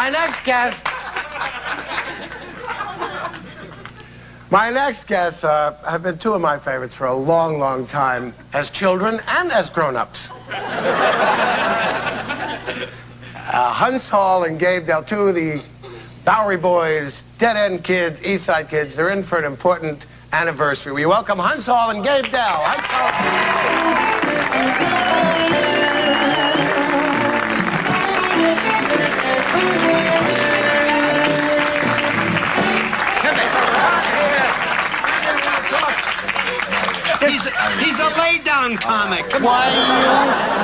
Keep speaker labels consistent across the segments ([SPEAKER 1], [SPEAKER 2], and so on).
[SPEAKER 1] My next guests have been two of my favorites for a long, long time, as children and as grown-ups. Huntz Hall and Gabe Dell, two of the Bowery boys, dead-end kids, East Side kids. They're in for an important anniversary. We welcome Huntz Hall and Gabe Dell. Huntz Hall.
[SPEAKER 2] He's a lay-down comic. Come on.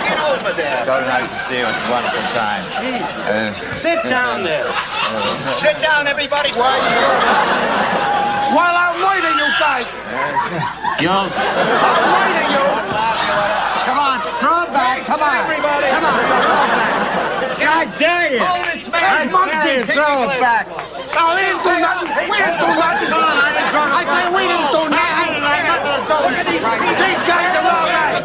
[SPEAKER 2] Get over there.
[SPEAKER 3] So nice to see you. It's a wonderful time.
[SPEAKER 2] Sit down there. Sit down, everybody.
[SPEAKER 1] While I'm waiting, you guys.
[SPEAKER 2] Yo.
[SPEAKER 1] I'm waiting, you.
[SPEAKER 2] Come on, throw it back. Come on.
[SPEAKER 1] Everybody.
[SPEAKER 2] Come on, throw it back. God dare you.
[SPEAKER 1] Hold this man.
[SPEAKER 2] Throw it back.
[SPEAKER 1] No, we didn't do nothing. We didn't do nothing.
[SPEAKER 2] Come on, I didn't throw it
[SPEAKER 1] I say we didn't do nothing. These guys are all right.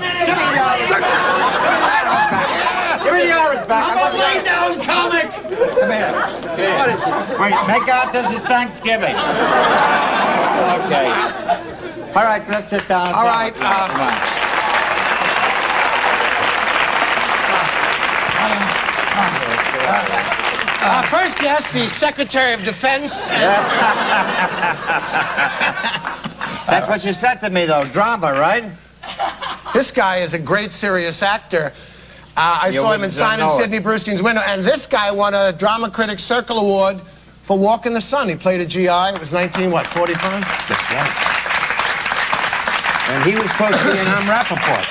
[SPEAKER 2] Give me the orange back.
[SPEAKER 1] I'm a lay-down comic.
[SPEAKER 2] Come here. What is it? Wait, make out this is Thanksgiving. Okay. All right, let's sit down.
[SPEAKER 1] All right.
[SPEAKER 2] Come on.
[SPEAKER 1] First guest, the Secretary of Defense.
[SPEAKER 3] That's what you said to me, though. Drama, right?
[SPEAKER 1] This guy is a great, serious actor. I saw him in Signing Sidney Brewstein's Window, and this guy won a Drama Critics Circle Award for Walk in the Sun. He played a GI. It was 45?
[SPEAKER 4] That's right. And he was supposed to be in Rappaport.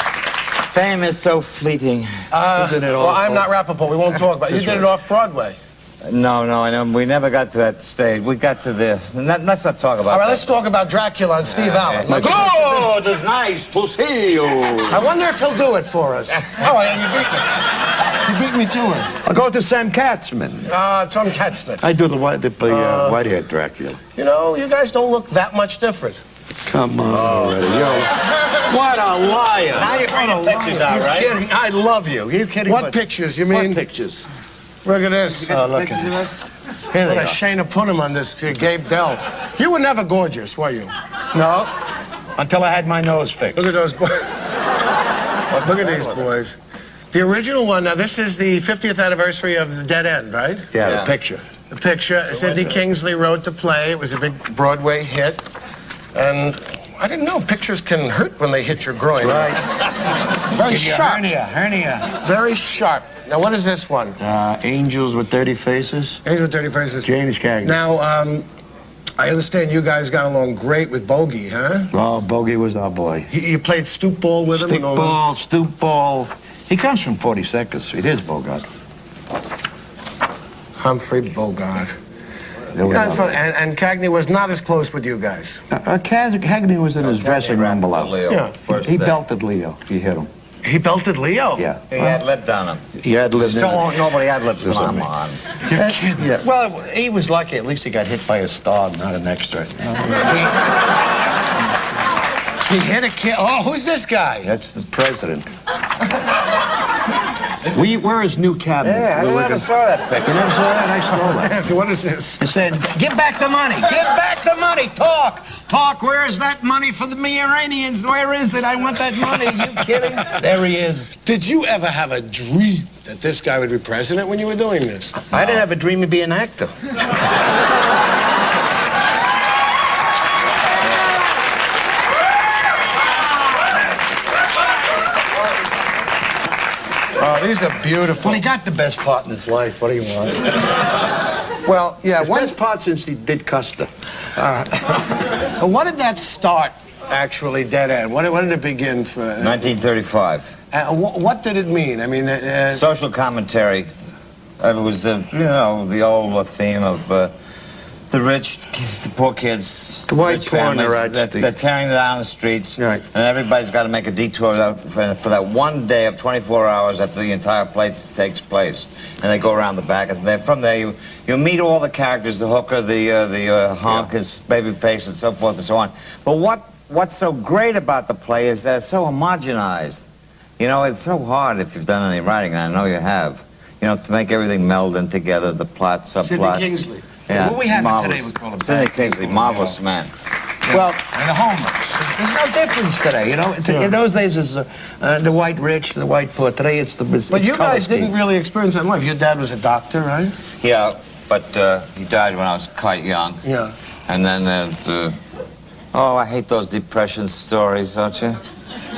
[SPEAKER 3] Fame is so fleeting.
[SPEAKER 1] Well, I'm not Rappaport. We won't talk about it. You did it off-Broadway.
[SPEAKER 3] No, I know. We never got to that stage. We got to this. Let's not talk about
[SPEAKER 1] All right,
[SPEAKER 3] that.
[SPEAKER 1] let's talk about Dracula and Steve Allen.
[SPEAKER 4] Good, it's nice to see you.
[SPEAKER 1] I wonder if he'll do it for us. Oh, yeah, you beat me to it.
[SPEAKER 4] I'll go to Sam Katzman.
[SPEAKER 1] Tom Katzman.
[SPEAKER 4] I do the white-haired Dracula.
[SPEAKER 1] You know, you guys don't look that much different.
[SPEAKER 4] Come on already, yo. What a liar.
[SPEAKER 3] Now you're bringing pictures out, right?
[SPEAKER 4] You're kidding. I love you. Are you kidding?
[SPEAKER 1] What pictures, you mean?
[SPEAKER 4] What pictures?
[SPEAKER 1] Look at this.
[SPEAKER 4] Look at this. Here they
[SPEAKER 1] What a
[SPEAKER 4] are.
[SPEAKER 1] Shayna Punim on this Gabe Dell. You were never gorgeous, were you?
[SPEAKER 4] No, until I had my nose fixed.
[SPEAKER 1] Look at those boys. Look at these boys. The original one, now this is the 50th anniversary of The Dead End, right?
[SPEAKER 4] Yeah, the picture.
[SPEAKER 1] The picture, Sidney Kingsley wrote the play. It was a big Broadway hit. And I didn't know pictures can hurt when they hit your groin.
[SPEAKER 4] Right.
[SPEAKER 1] Very sharp.
[SPEAKER 4] Hernia.
[SPEAKER 1] Very sharp. Now, what is this one?
[SPEAKER 4] Angels with Dirty Faces.
[SPEAKER 1] Angel with Dirty Faces.
[SPEAKER 4] James Cagney.
[SPEAKER 1] Now, I understand you guys got along great with Bogey, huh?
[SPEAKER 4] Oh, Bogey was our boy.
[SPEAKER 1] You played stoop ball with him?
[SPEAKER 4] Stoop ball. He comes from 42nd Street. Here's Bogart.
[SPEAKER 1] Humphrey Bogart.
[SPEAKER 4] There we go.
[SPEAKER 1] And Cagney was not as close with you guys.
[SPEAKER 4] Cagney was in his dressing room below.
[SPEAKER 3] Leo.
[SPEAKER 1] Yeah.
[SPEAKER 4] He belted Leo. He hit him.
[SPEAKER 1] He belted Leo?
[SPEAKER 4] Yeah.
[SPEAKER 3] He had lived on him.
[SPEAKER 4] He had lived in it.
[SPEAKER 3] Nobody had lived
[SPEAKER 4] Just
[SPEAKER 3] on
[SPEAKER 4] like
[SPEAKER 3] him.
[SPEAKER 4] me. You're kidding. Yeah. Well, he was lucky. At least he got hit by a star, not an extra.
[SPEAKER 1] He hit a kid. Oh, who's this guy?
[SPEAKER 4] That's the president. We're his new cabinet.
[SPEAKER 3] Yeah, I never saw that picture.
[SPEAKER 4] You never saw that? I saw that.
[SPEAKER 1] What is this?
[SPEAKER 4] He said, give back the money. Give back the money. Talk. Where is that money for the Iranians? Where is it? I want that money. You kidding? There he is.
[SPEAKER 1] Did you ever have a dream that this guy would be president when you were doing this?
[SPEAKER 4] I didn't have a dream of being an actor.
[SPEAKER 1] Oh, these are beautiful.
[SPEAKER 4] Well, he got the best part in his life. What do you want?
[SPEAKER 1] Well, yeah.
[SPEAKER 4] His best part since he did Custer.
[SPEAKER 1] Well, what did that start, actually, Dead End? When did it begin for?
[SPEAKER 3] 1935.
[SPEAKER 1] What did it mean? I mean,
[SPEAKER 3] Social commentary. It was, the old theme of the rich, the poor kids.
[SPEAKER 4] The white
[SPEAKER 3] rich families,
[SPEAKER 4] porner,
[SPEAKER 3] they're tearing down the streets.
[SPEAKER 4] Right.
[SPEAKER 3] And everybody's got to make a detour for that one day of 24 hours that the entire play takes place. And they go around the back. And then from there, you meet all the characters, the hooker, the hunk, his baby face, and so forth and so on. But what's so great about the play is that it's so homogenized. You know, it's so hard if you've done any writing, and I know you have. you know, to make everything meld in together, the plot, subplot.
[SPEAKER 1] Sidney Kingsley.
[SPEAKER 3] Yeah,
[SPEAKER 4] What we have
[SPEAKER 3] marvelous.
[SPEAKER 4] today, we call him
[SPEAKER 3] Sidney
[SPEAKER 4] back.
[SPEAKER 3] Kingsley, marvelous man.
[SPEAKER 1] Well,
[SPEAKER 4] And the homeless. There's no difference today, you know. In those days, it's the white rich, the white poor. Today, it's the.
[SPEAKER 1] but you guys didn't really experience that in life. Your dad was a doctor, right?
[SPEAKER 3] Yeah, but he died when I was quite young.
[SPEAKER 1] Yeah.
[SPEAKER 3] And then, oh, I hate those depression stories, don't you?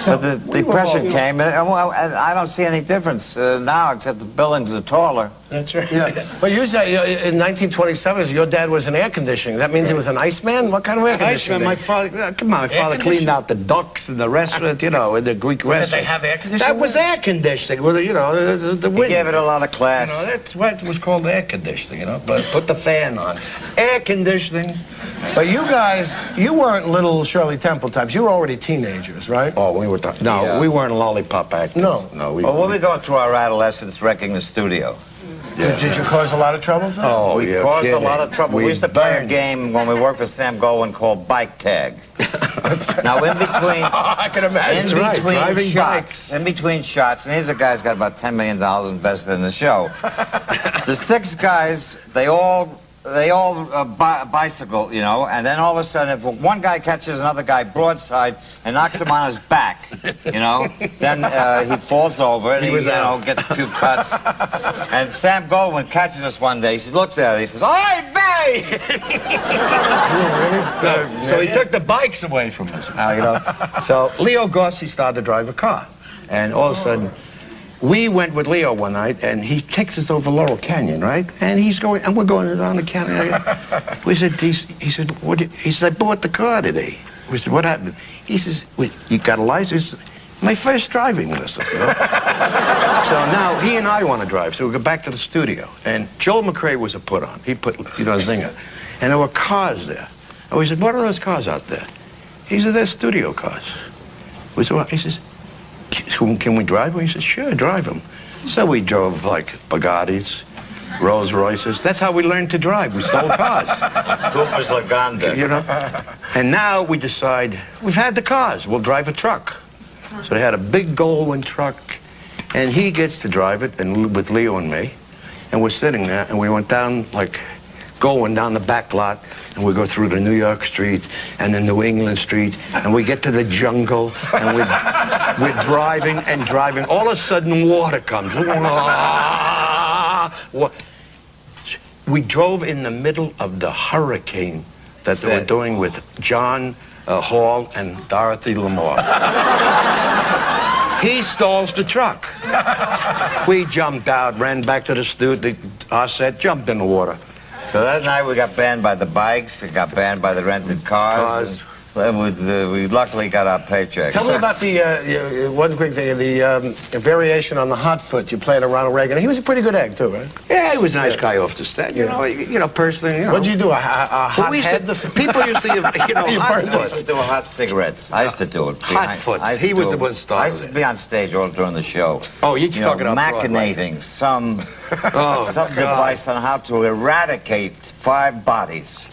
[SPEAKER 3] But the depression came, and I don't see any difference now, except the buildings are taller.
[SPEAKER 4] That's right.
[SPEAKER 1] Yeah. But you say in 1927, your dad was in air conditioning. That means he was an Iceman? What kind of air conditioning?
[SPEAKER 4] My father, come on, my father cleaned out the ducts in the restaurant, you know, in the Greek restaurant.
[SPEAKER 1] Did they have air conditioning?
[SPEAKER 4] That was air conditioning. Well, you know, the
[SPEAKER 3] He
[SPEAKER 4] wind.
[SPEAKER 3] gave it a lot of class.
[SPEAKER 4] You know, that's what was called air conditioning, you know. But put the fan on. Air conditioning.
[SPEAKER 1] But you guys, you weren't little Shirley Temple types. You were already teenagers, right?
[SPEAKER 4] Oh, we were no,
[SPEAKER 3] Yeah.
[SPEAKER 4] we weren't lollipop actors.
[SPEAKER 1] No.
[SPEAKER 4] No,
[SPEAKER 3] Well, we'll be going through our adolescence wrecking the studio.
[SPEAKER 1] Did you cause a lot of trouble, Phil?
[SPEAKER 4] Oh,
[SPEAKER 3] We
[SPEAKER 4] yeah,
[SPEAKER 3] caused a
[SPEAKER 4] kidding.
[SPEAKER 3] lot of trouble. We used to play a
[SPEAKER 4] burned.
[SPEAKER 3] game when we worked for Sam Goldwyn called Bike Tag. Now, in between...
[SPEAKER 1] I can imagine.
[SPEAKER 3] In
[SPEAKER 4] right,
[SPEAKER 3] between
[SPEAKER 4] driving
[SPEAKER 3] shots,
[SPEAKER 4] bikes.
[SPEAKER 3] in between shots, and here's a guy's got about $10 million invested in the show. The 6 guys, they all bicycle, you know, and then all of a sudden, if one guy catches another guy broadside and knocks him on his back, you know, then he falls over and he gets a few cuts. And Sam Goldwyn catches us one day. He looks at it. He says, "Oi, vey!"
[SPEAKER 4] So he took the bikes away from us now, you know. So Leo Gossi started to drive a car. And all of a sudden, we went with Leo one night, and he takes us over Laurel Canyon, right? And he's going, and we're going around the canyon. We said, he said, he said, I bought the car today. We said, what happened? He says, you got a license? My first driving lesson, you know? So now he and I want to drive, so we go back to the studio. And Joel McRae was a put-on. He put, you know, a zinger. And there were cars there. And we said, what are those cars out there? He said, they're studio cars. We said, well, he says, can we drive them? He said, sure, drive them. So we drove like Bugattis, Rolls Royces. That's how we learned to drive. We stole cars.
[SPEAKER 3] Cooper's Laganda.
[SPEAKER 4] You know? And now we decide, we've had the cars, we'll drive a truck. So they had a big Goldwyn truck, and he gets to drive it, and with Leo and me, and we're sitting there, and we went down, like, going down the back lot, and we go through the New York street, and then New England street, and we get to the jungle, and we're driving and driving. All of a sudden, water comes. We drove in the middle of the hurricane that they were doing with John Hall and Dorothy Lamour. He stalls the truck. We jumped out, ran back to the studio, our set, jumped in the water.
[SPEAKER 3] So that night we got banned by the bikes, we got banned by the rented cars. And we luckily got our paycheck.
[SPEAKER 1] Tell me about the, one quick thing, the variation on the hot foot you played on Ronald Reagan. He was a pretty good egg, too, right?
[SPEAKER 4] Yeah, he was a nice guy off the set. You know, personally, you know.
[SPEAKER 1] What'd you do, a hot head?
[SPEAKER 4] People used to, you know, hot
[SPEAKER 3] I used to
[SPEAKER 4] foot.
[SPEAKER 3] do hot cigarettes. I used to do it.
[SPEAKER 4] Hot foot.
[SPEAKER 3] I used to
[SPEAKER 4] He was
[SPEAKER 3] do
[SPEAKER 4] the
[SPEAKER 3] it.
[SPEAKER 4] one started
[SPEAKER 3] I used to
[SPEAKER 4] it.
[SPEAKER 3] be on stage all during the show.
[SPEAKER 4] Oh, you're
[SPEAKER 3] You know,
[SPEAKER 4] talking about
[SPEAKER 3] machinating some
[SPEAKER 4] Oh,
[SPEAKER 3] device on how to eradicate 5 bodies.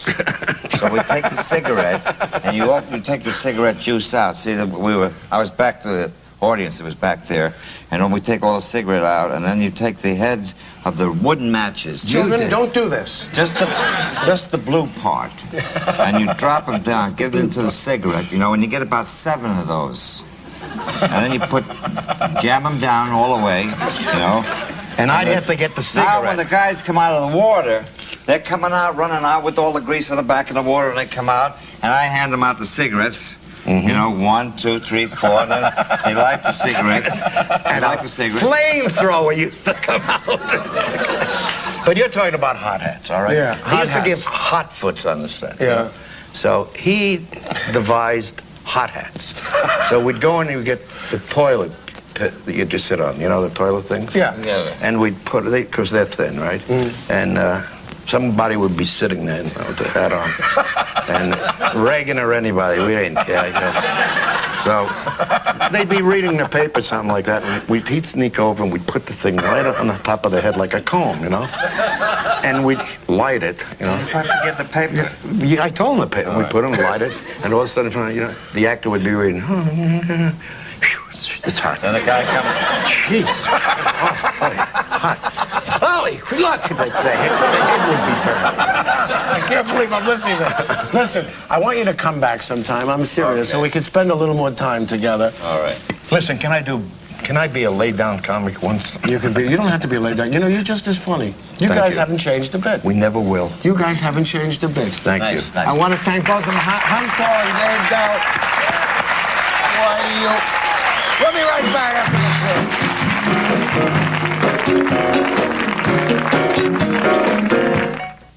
[SPEAKER 3] So we take the cigarette, and you take the cigarette juice out. See, I was back to the audience that was back there, and then we take all the cigarette out, and then you take the heads of the wooden matches.
[SPEAKER 1] Children, don't do this.
[SPEAKER 3] Just the blue part, and you drop them down, give them to the cigarette, you know, and you get about 7 of those, and then you jam them down all the way, you know.
[SPEAKER 4] And I'd have to get the
[SPEAKER 3] Now, when
[SPEAKER 4] cigarette.
[SPEAKER 3] the guys come out of the water, they're coming out, running out with all the grease on the back of the water, and they come out, and I hand them out the cigarettes. You know, 1, 2, 3, 4, and then they light the cigarettes.
[SPEAKER 4] And
[SPEAKER 3] light the cigarettes.
[SPEAKER 4] Flamethrower used to come out. But you're talking about hot hats, all right?
[SPEAKER 1] Yeah,
[SPEAKER 4] He
[SPEAKER 1] hot
[SPEAKER 4] used to
[SPEAKER 1] hats.
[SPEAKER 4] give hot foots on the set.
[SPEAKER 1] Yeah.
[SPEAKER 4] So he devised hot hats. So we'd go in and we'd get the toilet pit that you just sit on, you know, the toilet things?
[SPEAKER 1] Yeah.
[SPEAKER 3] Yeah.
[SPEAKER 4] And we'd put it, because they're thin, right? And somebody would be sitting there, you know, with the hat on. And Reagan or anybody, we didn't care, you know. So they'd be reading the paper, something like that, and he'd sneak over and we'd put the thing right up on the top of the head like a comb, you know. And we'd light it, you know.
[SPEAKER 3] Trying to get the paper.
[SPEAKER 4] Yeah, I told him the paper. We'd put him, light it, and all of a sudden, you know, the actor would be reading. It's hot.
[SPEAKER 3] Then the guy comes.
[SPEAKER 4] Jeez. Hot. Boy, look, the head would be turned.
[SPEAKER 1] I can't believe I'm listening to this. Listen, I want you to come back sometime. I'm serious,
[SPEAKER 3] Okay.
[SPEAKER 1] so we can spend a little more time together.
[SPEAKER 3] All right.
[SPEAKER 4] Listen, can I be a laid-down comic once?
[SPEAKER 1] You don't have to be laid down. You know, you're just as funny. You
[SPEAKER 4] Thank
[SPEAKER 1] guys
[SPEAKER 4] you.
[SPEAKER 1] haven't changed a bit.
[SPEAKER 4] We never will.
[SPEAKER 1] You guys haven't changed a bit.
[SPEAKER 4] Thank
[SPEAKER 3] Nice,
[SPEAKER 4] you.
[SPEAKER 3] nice.
[SPEAKER 1] I want to thank both of them, Huntz and Dave Dell. Why, you... We'll be right back after this break.